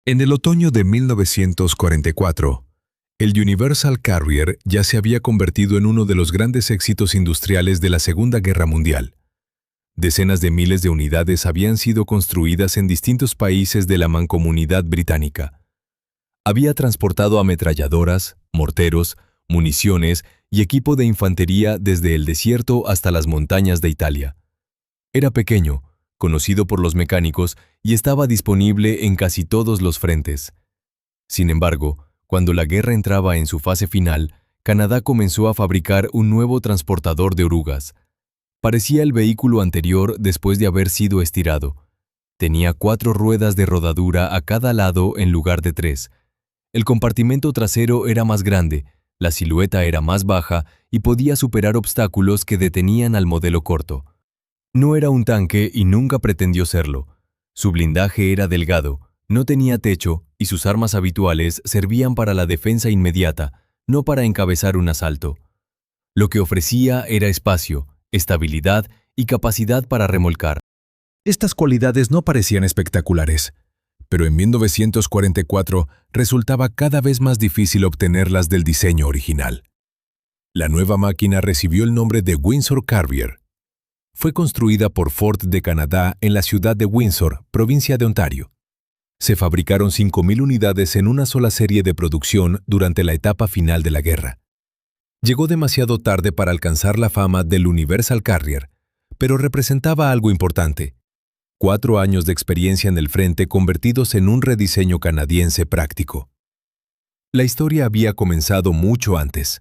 En el otoño de 1944, el Universal Carrier ya se había convertido en uno de los grandes éxitos industriales de la Segunda Guerra Mundial. Decenas de miles de unidades habían sido construidas en distintos países de la Mancomunidad Británica. Había transportado ametralladoras, morteros, municiones y equipo de infantería desde el desierto hasta las montañas de Italia. Era pequeño, conocido por los mecánicos, y estaba disponible en casi todos los frentes. Sin embargo, cuando la guerra entraba en su fase final, Canadá comenzó a fabricar un nuevo transportador de orugas. Parecía el vehículo anterior después de haber sido estirado. Tenía 4 ruedas de rodadura a cada lado en lugar de 3. El compartimento trasero era más grande, la silueta era más baja y podía superar obstáculos que detenían al modelo corto. No era un tanque y nunca pretendió serlo. Su blindaje era delgado, no tenía techo y sus armas habituales servían para la defensa inmediata, no para encabezar un asalto. Lo que ofrecía era espacio, estabilidad y capacidad para remolcar. Estas cualidades no parecían espectaculares, pero en 1944 resultaba cada vez más difícil obtenerlas del diseño original. La nueva máquina recibió el nombre de Windsor Carrier. Fue construida por Ford de Canadá en la ciudad de Windsor, provincia de Ontario. Se fabricaron 5,000 unidades en una sola serie de producción durante la etapa final de la guerra. Llegó demasiado tarde para alcanzar la fama del Universal Carrier, pero representaba algo importante: 4 años de experiencia en el frente convertidos en un rediseño canadiense práctico. La historia había comenzado mucho antes.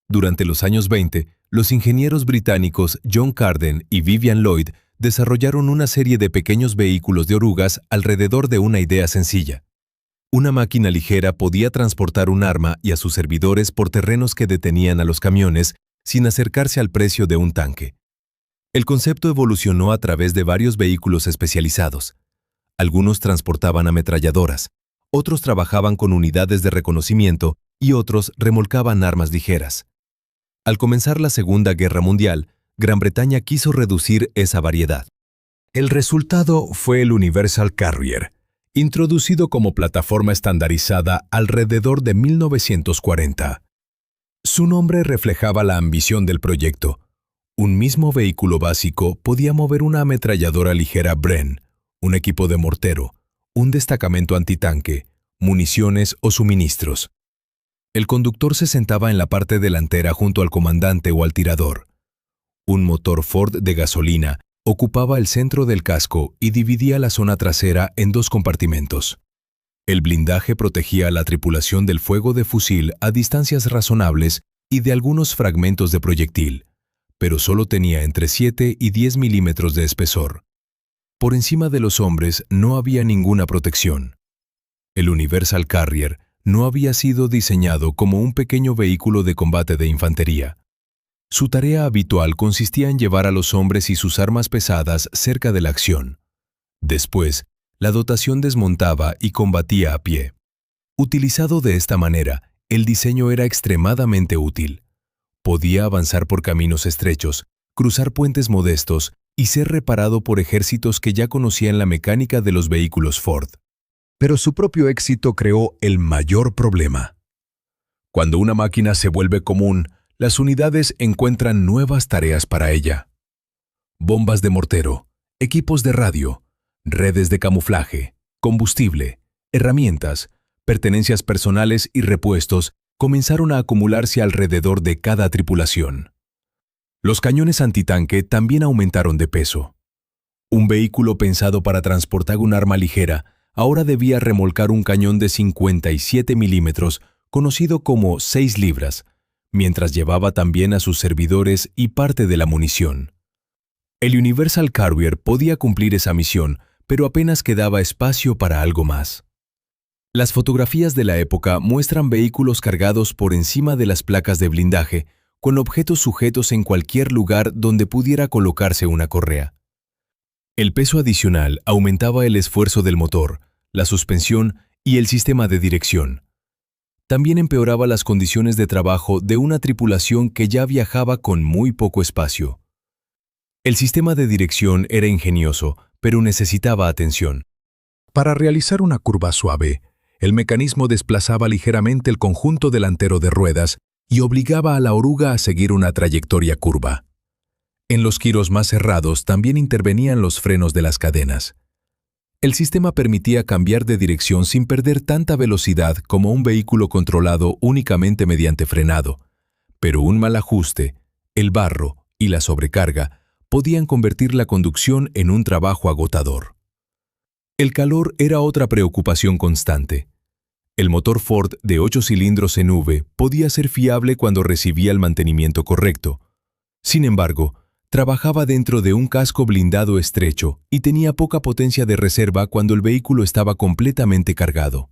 Durante los años 20, los ingenieros británicos John Carden y Vivian Lloyd desarrollaron una serie de pequeños vehículos de orugas alrededor de una idea sencilla. Una máquina ligera podía transportar un arma y a sus servidores por terrenos que detenían a los camiones sin acercarse al precio de un tanque. El concepto evolucionó a través de varios vehículos especializados. Algunos transportaban ametralladoras, otros trabajaban con unidades de reconocimiento y otros remolcaban armas ligeras. Al comenzar la Segunda Guerra Mundial, Gran Bretaña quiso reducir esa variedad. El resultado fue el Universal Carrier, introducido como plataforma estandarizada alrededor de 1940. Su nombre reflejaba la ambición del proyecto. Un mismo vehículo básico podía mover una ametralladora ligera Bren, un equipo de mortero, un destacamento antitanque, municiones o suministros. El conductor se sentaba en la parte delantera junto al comandante o al tirador. Un motor Ford de gasolina ocupaba el centro del casco y dividía la zona trasera en 2 compartimentos. El blindaje protegía a la tripulación del fuego de fusil a distancias razonables y de algunos fragmentos de proyectil, pero solo tenía entre 7 y 10 milímetros de espesor. Por encima de los hombres no había ninguna protección. El Universal Carrier no había sido diseñado como un pequeño vehículo de combate de infantería. Su tarea habitual consistía en llevar a los hombres y sus armas pesadas cerca de la acción. Después, la dotación desmontaba y combatía a pie. Utilizado de esta manera, el diseño era extremadamente útil. Podía avanzar por caminos estrechos, cruzar puentes modestos y ser reparado por ejércitos que ya conocían la mecánica de los vehículos Ford. Pero su propio éxito creó el mayor problema. Cuando una máquina se vuelve común, las unidades encuentran nuevas tareas para ella. Bombas de mortero, equipos de radio, redes de camuflaje, combustible, herramientas, pertenencias personales y repuestos comenzaron a acumularse alrededor de cada tripulación. Los cañones antitanque también aumentaron de peso. Un vehículo pensado para transportar un arma ligera ahora debía remolcar un cañón de 57 milímetros, conocido como 6 libras, mientras llevaba también a sus servidores y parte de la munición. El Universal Carrier podía cumplir esa misión, pero apenas quedaba espacio para algo más. Las fotografías de la época muestran vehículos cargados por encima de las placas de blindaje, con objetos sujetos en cualquier lugar donde pudiera colocarse una correa. El peso adicional aumentaba el esfuerzo del motor, la suspensión y el sistema de dirección. También empeoraba las condiciones de trabajo de una tripulación que ya viajaba con muy poco espacio. El sistema de dirección era ingenioso, pero necesitaba atención. Para realizar una curva suave, el mecanismo desplazaba ligeramente el conjunto delantero de ruedas y obligaba a la oruga a seguir una trayectoria curva. En los giros más cerrados también intervenían los frenos de las cadenas. El sistema permitía cambiar de dirección sin perder tanta velocidad como un vehículo controlado únicamente mediante frenado, pero un mal ajuste, el barro y la sobrecarga podían convertir la conducción en un trabajo agotador. El calor era otra preocupación constante. El motor Ford de 8 cilindros en V podía ser fiable cuando recibía el mantenimiento correcto. Sin embargo, trabajaba dentro de un casco blindado estrecho y tenía poca potencia de reserva cuando el vehículo estaba completamente cargado.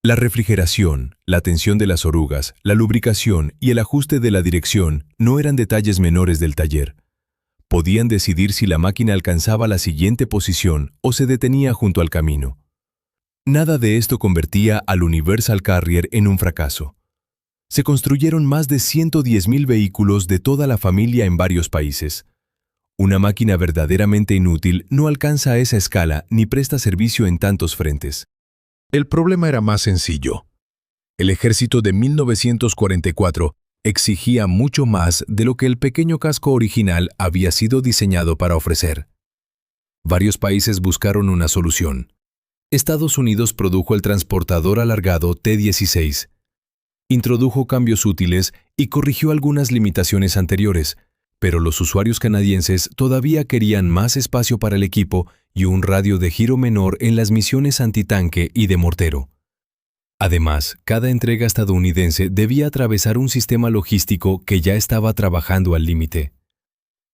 La refrigeración, la tensión de las orugas, la lubricación y el ajuste de la dirección no eran detalles menores del taller. Podían decidir si la máquina alcanzaba la siguiente posición o se detenía junto al camino. Nada de esto convertía al Universal Carrier en un fracaso. Se construyeron más de 110.000 vehículos de toda la familia en varios países. Una máquina verdaderamente inútil no alcanza a esa escala ni presta servicio en tantos frentes. El problema era más sencillo. El ejército de 1944 exigía mucho más de lo que el pequeño casco original había sido diseñado para ofrecer. Varios países buscaron una solución. Estados Unidos produjo el transportador alargado T-16. Introdujo cambios útiles y corrigió algunas limitaciones anteriores, pero los usuarios canadienses todavía querían más espacio para el equipo y un radio de giro menor en las misiones antitanque y de mortero. Además, cada entrega estadounidense debía atravesar un sistema logístico que ya estaba trabajando al límite.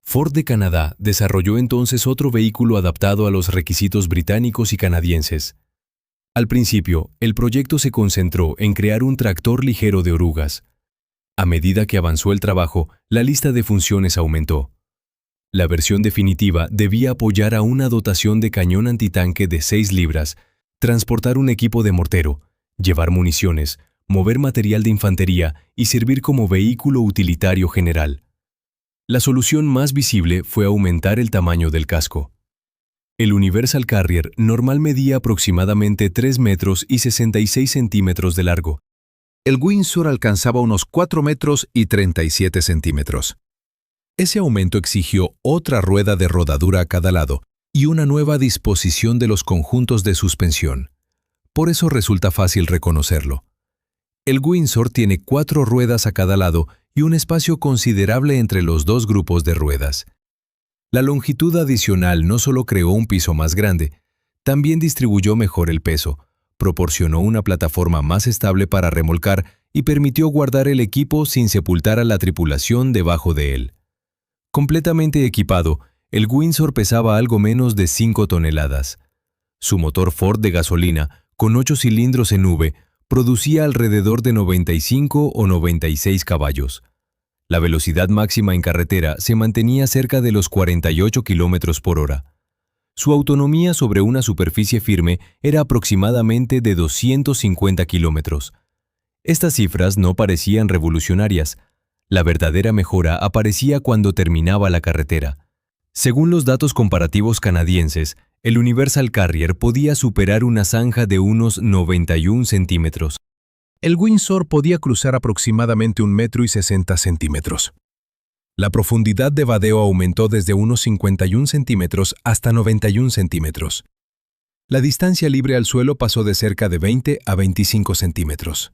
Ford de Canadá desarrolló entonces otro vehículo adaptado a los requisitos británicos y canadienses. Al principio, el proyecto se concentró en crear un tractor ligero de orugas. A medida que avanzó el trabajo, la lista de funciones aumentó. La versión definitiva debía apoyar a una dotación de cañón antitanque de 6 libras, transportar un equipo de mortero, llevar municiones, mover material de infantería y servir como vehículo utilitario general. La solución más visible fue aumentar el tamaño del casco. El Universal Carrier normal medía aproximadamente 3 metros y 66 centímetros de largo. El Windsor alcanzaba unos 4 metros y 37 centímetros. Ese aumento exigió otra rueda de rodadura a cada lado y una nueva disposición de los conjuntos de suspensión. Por eso resulta fácil reconocerlo. El Windsor tiene 4 ruedas a cada lado y un espacio considerable entre los dos grupos de ruedas. La longitud adicional no solo creó un piso más grande, también distribuyó mejor el peso, proporcionó una plataforma más estable para remolcar y permitió guardar el equipo sin sepultar a la tripulación debajo de él. Completamente equipado, el Windsor pesaba algo menos de 5 toneladas. Su motor Ford de gasolina, con 8 cilindros en V, producía alrededor de 95 o 96 caballos. La velocidad máxima en carretera se mantenía cerca de los 48 km por hora. Su autonomía sobre una superficie firme era aproximadamente de 250 kilómetros. Estas cifras no parecían revolucionarias. La verdadera mejora aparecía cuando terminaba la carretera. Según los datos comparativos canadienses, el Universal Carrier podía superar una zanja de unos 91 centímetros. El Windsor podía cruzar aproximadamente 1,60 metros. La profundidad de vadeo aumentó desde unos 51 centímetros hasta 91 centímetros. La distancia libre al suelo pasó de cerca de 20 a 25 centímetros.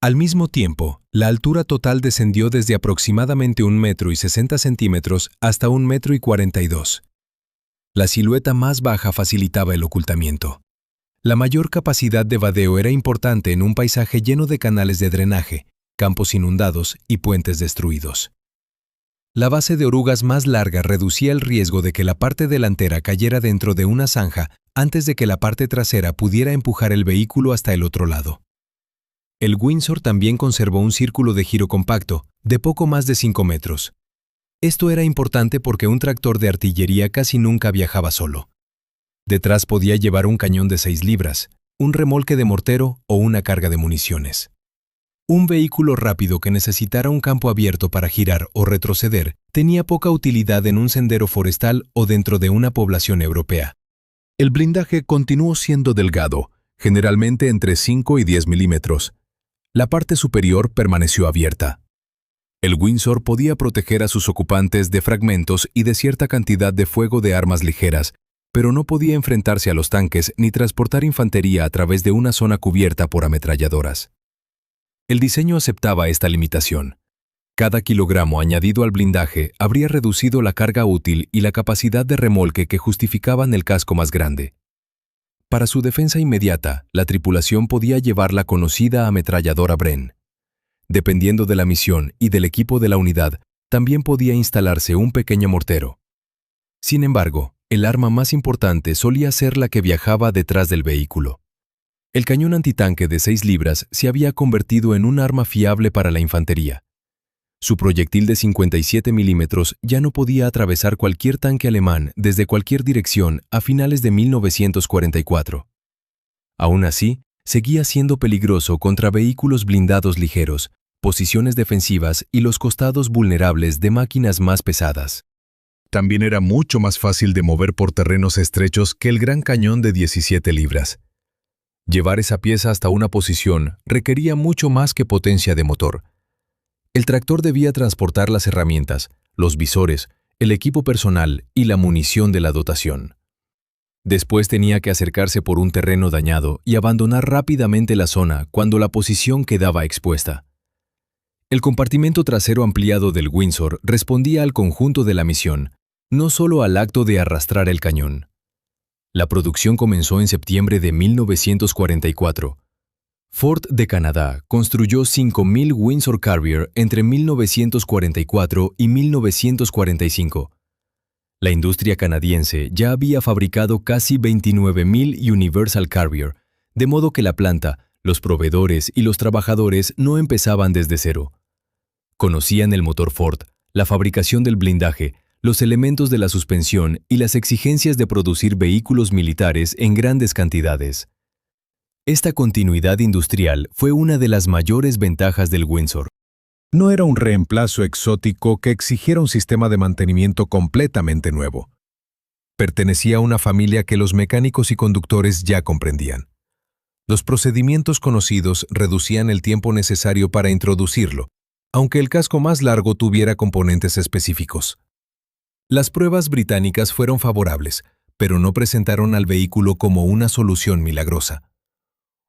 Al mismo tiempo, la altura total descendió desde aproximadamente 1,60 metros hasta 1,42 m. La silueta más baja facilitaba el ocultamiento. La mayor capacidad de vadeo era importante en un paisaje lleno de canales de drenaje, campos inundados y puentes destruidos. La base de orugas más larga reducía el riesgo de que la parte delantera cayera dentro de una zanja antes de que la parte trasera pudiera empujar el vehículo hasta el otro lado. El Windsor también conservó un círculo de giro compacto, de poco más de 5 metros. Esto era importante porque un tractor de artillería casi nunca viajaba solo. Detrás podía llevar un cañón de 6 libras, un remolque de mortero o una carga de municiones. Un vehículo rápido que necesitara un campo abierto para girar o retroceder tenía poca utilidad en un sendero forestal o dentro de una población europea. El blindaje continuó siendo delgado, generalmente entre 5 y 10 milímetros. La parte superior permaneció abierta. El Windsor podía proteger a sus ocupantes de fragmentos y de cierta cantidad de fuego de armas ligeras, pero no podía enfrentarse a los tanques ni transportar infantería a través de una zona cubierta por ametralladoras. El diseño aceptaba esta limitación. Cada kilogramo añadido al blindaje habría reducido la carga útil y la capacidad de remolque que justificaban el casco más grande. Para su defensa inmediata, la tripulación podía llevar la conocida ametralladora Bren. Dependiendo de la misión y del equipo de la unidad, también podía instalarse un pequeño mortero. Sin embargo, el arma más importante solía ser la que viajaba detrás del vehículo. El cañón antitanque de 6 libras se había convertido en un arma fiable para la infantería. Su proyectil de 57 milímetros ya no podía atravesar cualquier tanque alemán desde cualquier dirección a finales de 1944. Aún así, seguía siendo peligroso contra vehículos blindados ligeros, posiciones defensivas y los costados vulnerables de máquinas más pesadas. También era mucho más fácil de mover por terrenos estrechos que el gran cañón de 17 libras. Llevar esa pieza hasta una posición requería mucho más que potencia de motor. El tractor debía transportar las herramientas, los visores, el equipo personal y la munición de la dotación. Después tenía que acercarse por un terreno dañado y abandonar rápidamente la zona cuando la posición quedaba expuesta. El compartimento trasero ampliado del Windsor respondía al conjunto de la misión, no solo al acto de arrastrar el cañón. La producción comenzó en septiembre de 1944. Ford de Canadá construyó 5.000 Windsor Carrier entre 1944 y 1945. La industria canadiense ya había fabricado casi 29.000 Universal Carrier, de modo que la planta, los proveedores y los trabajadores no empezaban desde cero. Conocían el motor Ford, la fabricación del blindaje, los elementos de la suspensión y las exigencias de producir vehículos militares en grandes cantidades. Esta continuidad industrial fue una de las mayores ventajas del Windsor. No era un reemplazo exótico que exigiera un sistema de mantenimiento completamente nuevo. Pertenecía a una familia que los mecánicos y conductores ya comprendían. Los procedimientos conocidos reducían el tiempo necesario para introducirlo, aunque el casco más largo tuviera componentes específicos. Las pruebas británicas fueron favorables, pero no presentaron al vehículo como una solución milagrosa.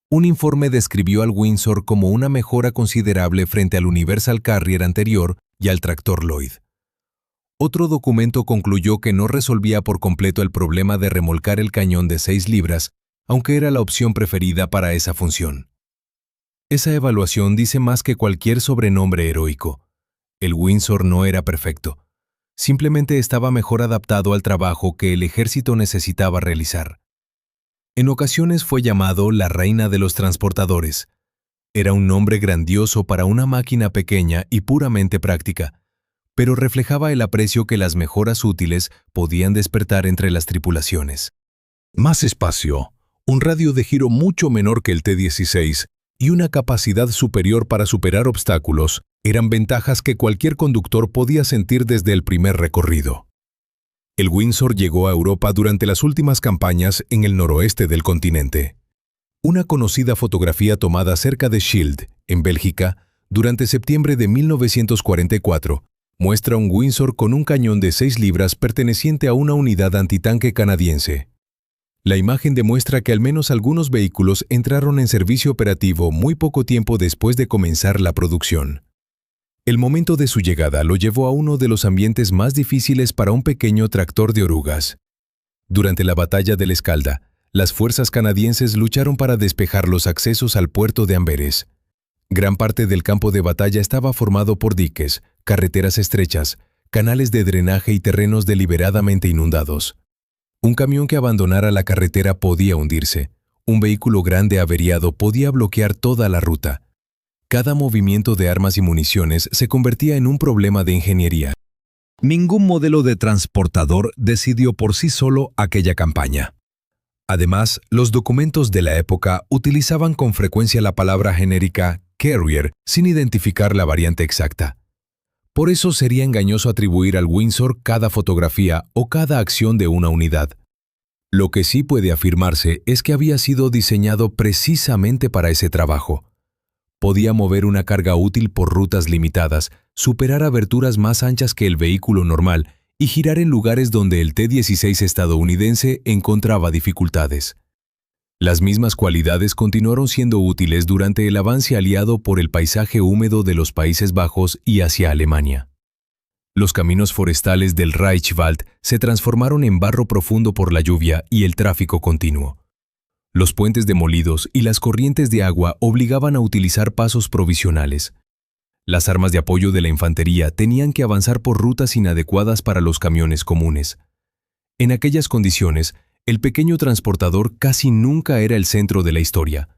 Un informe describió al Windsor como una mejora considerable frente al Universal Carrier anterior y al tractor Lloyd. Otro documento concluyó que no resolvía por completo el problema de remolcar el cañón de 6 libras, aunque era la opción preferida para esa función. Esa evaluación dice más que cualquier sobrenombre heroico. El Windsor no era perfecto. Simplemente estaba mejor adaptado al trabajo que el ejército necesitaba realizar. En ocasiones fue llamado la reina de los transportadores. Era un nombre grandioso para una máquina pequeña y puramente práctica, pero reflejaba el aprecio que las mejoras útiles podían despertar entre las tripulaciones. Más espacio, un radio de giro mucho menor que el T-16 y una capacidad superior para superar obstáculos eran ventajas que cualquier conductor podía sentir desde el primer recorrido. El Windsor llegó a Europa durante las últimas campañas en el noroeste del continente. Una conocida fotografía tomada cerca de Schild, en Bélgica, durante septiembre de 1944, muestra un Windsor con un cañón de 6 libras perteneciente a una unidad antitanque canadiense. La imagen demuestra que al menos algunos vehículos entraron en servicio operativo muy poco tiempo después de comenzar la producción. El momento de su llegada lo llevó a uno de los ambientes más difíciles para un pequeño tractor de orugas. Durante la batalla del Escalda, las fuerzas canadienses lucharon para despejar los accesos al puerto de Amberes. Gran parte del campo de batalla estaba formado por diques, carreteras estrechas, canales de drenaje y terrenos deliberadamente inundados. Un camión que abandonara la carretera podía hundirse. Un vehículo grande averiado podía bloquear toda la ruta. Cada movimiento de armas y municiones se convertía en un problema de ingeniería. Ningún modelo de transportador decidió por sí solo aquella campaña. Además, los documentos de la época utilizaban con frecuencia la palabra genérica carrier sin identificar la variante exacta. Por eso sería engañoso atribuir al Windsor cada fotografía o cada acción de una unidad. Lo que sí puede afirmarse es que había sido diseñado precisamente para ese trabajo. Podía mover una carga útil por rutas limitadas, superar aberturas más anchas que el vehículo normal y girar en lugares donde el T-16 estadounidense encontraba dificultades. Las mismas cualidades continuaron siendo útiles durante el avance aliado por el paisaje húmedo de los Países Bajos y hacia Alemania. Los caminos forestales del Reichswald se transformaron en barro profundo por la lluvia y el tráfico continuo. Los puentes demolidos y las corrientes de agua obligaban a utilizar pasos provisionales. Las armas de apoyo de la infantería tenían que avanzar por rutas inadecuadas para los camiones comunes. En aquellas condiciones, el pequeño transportador casi nunca era el centro de la historia.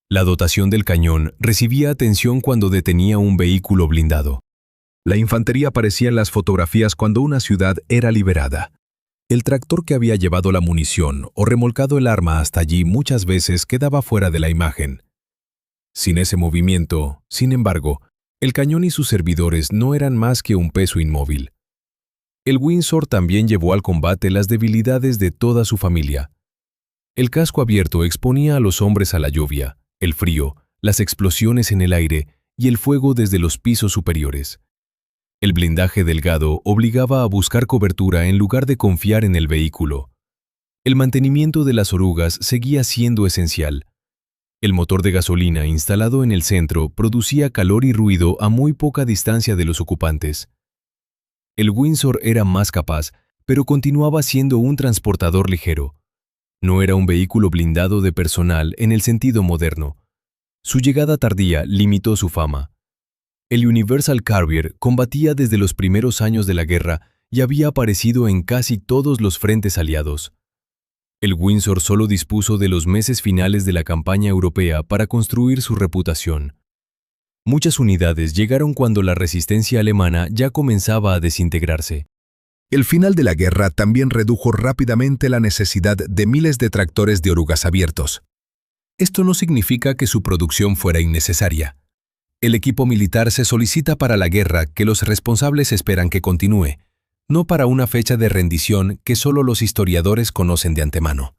La dotación del cañón recibía atención cuando detenía un vehículo blindado. La infantería aparecía en las fotografías cuando una ciudad era liberada. El tractor que había llevado la munición o remolcado el arma hasta allí muchas veces quedaba fuera de la imagen. Sin ese movimiento, sin embargo, el cañón y sus servidores no eran más que un peso inmóvil. El Windsor también llevó al combate las debilidades de toda su familia. El casco abierto exponía a los hombres a la lluvia, el frío, las explosiones en el aire y el fuego desde los pisos superiores. El blindaje delgado obligaba a buscar cobertura en lugar de confiar en el vehículo. El mantenimiento de las orugas seguía siendo esencial. El motor de gasolina instalado en el centro producía calor y ruido a muy poca distancia de los ocupantes. El Windsor era más capaz, pero continuaba siendo un transportador ligero. No era un vehículo blindado de personal en el sentido moderno. Su llegada tardía limitó su fama. El Universal Carrier combatía desde los primeros años de la guerra y había aparecido en casi todos los frentes aliados. El Windsor solo dispuso de los meses finales de la campaña europea para construir su reputación. Muchas unidades llegaron cuando la resistencia alemana ya comenzaba a desintegrarse. El final de la guerra también redujo rápidamente la necesidad de miles de tractores de orugas abiertos. Esto no significa que su producción fuera innecesaria. El equipo militar se solicita para la guerra que los responsables esperan que continúe, no para una fecha de rendición que solo los historiadores conocen de antemano.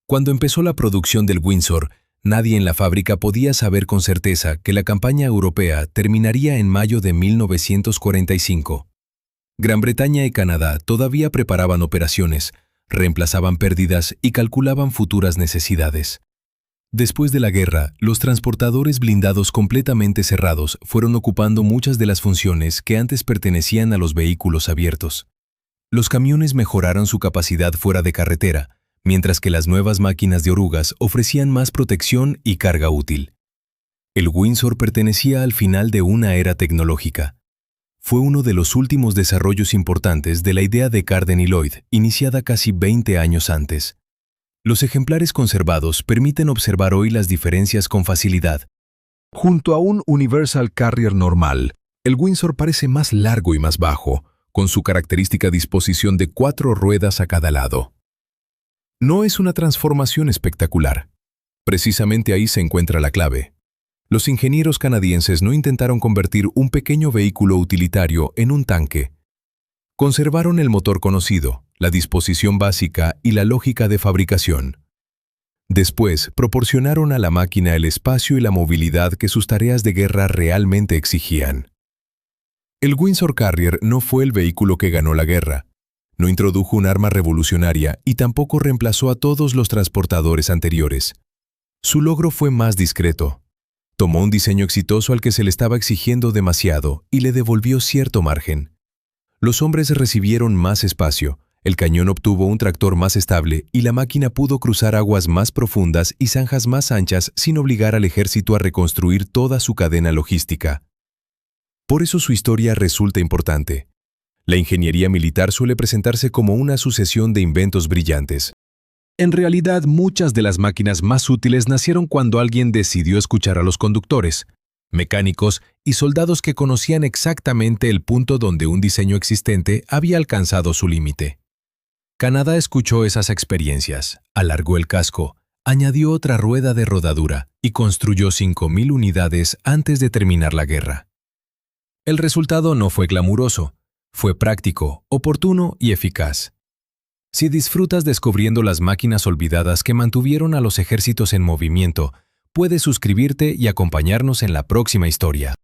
Cuando empezó la producción del Windsor, nadie en la fábrica podía saber con certeza que la campaña europea terminaría en mayo de 1945. Gran Bretaña y Canadá todavía preparaban operaciones, reemplazaban pérdidas y calculaban futuras necesidades. Después de la guerra, los transportadores blindados completamente cerrados fueron ocupando muchas de las funciones que antes pertenecían a los vehículos abiertos. Los camiones mejoraron su capacidad fuera de carretera, mientras que las nuevas máquinas de orugas ofrecían más protección y carga útil. El Windsor pertenecía al final de una era tecnológica. Fue uno de los últimos desarrollos importantes de la idea de Carden y Lloyd, iniciada casi 20 años antes. Los ejemplares conservados permiten observar hoy las diferencias con facilidad. Junto a un Universal Carrier normal, el Windsor parece más largo y más bajo, con su característica disposición de 4 ruedas a cada lado. No es una transformación espectacular. Precisamente ahí se encuentra la clave. Los ingenieros canadienses no intentaron convertir un pequeño vehículo utilitario en un tanque. Conservaron el motor conocido, la disposición básica y la lógica de fabricación. Después, proporcionaron a la máquina el espacio y la movilidad que sus tareas de guerra realmente exigían. El Windsor Carrier no fue el vehículo que ganó la guerra. No introdujo un arma revolucionaria y tampoco reemplazó a todos los transportadores anteriores. Su logro fue más discreto. Tomó un diseño exitoso al que se le estaba exigiendo demasiado y le devolvió cierto margen. Los hombres recibieron más espacio, el cañón obtuvo un tractor más estable y la máquina pudo cruzar aguas más profundas y zanjas más anchas sin obligar al ejército a reconstruir toda su cadena logística. Por eso su historia resulta importante. La ingeniería militar suele presentarse como una sucesión de inventos brillantes. En realidad, muchas de las máquinas más útiles nacieron cuando alguien decidió escuchar a los conductores, mecánicos y soldados que conocían exactamente el punto donde un diseño existente había alcanzado su límite. Canadá escuchó esas experiencias, alargó el casco, añadió otra rueda de rodadura y construyó 5,000 unidades antes de terminar la guerra. El resultado no fue glamuroso, fue práctico, oportuno y eficaz. Si disfrutas descubriendo las máquinas olvidadas que mantuvieron a los ejércitos en movimiento, puedes suscribirte y acompañarnos en la próxima historia.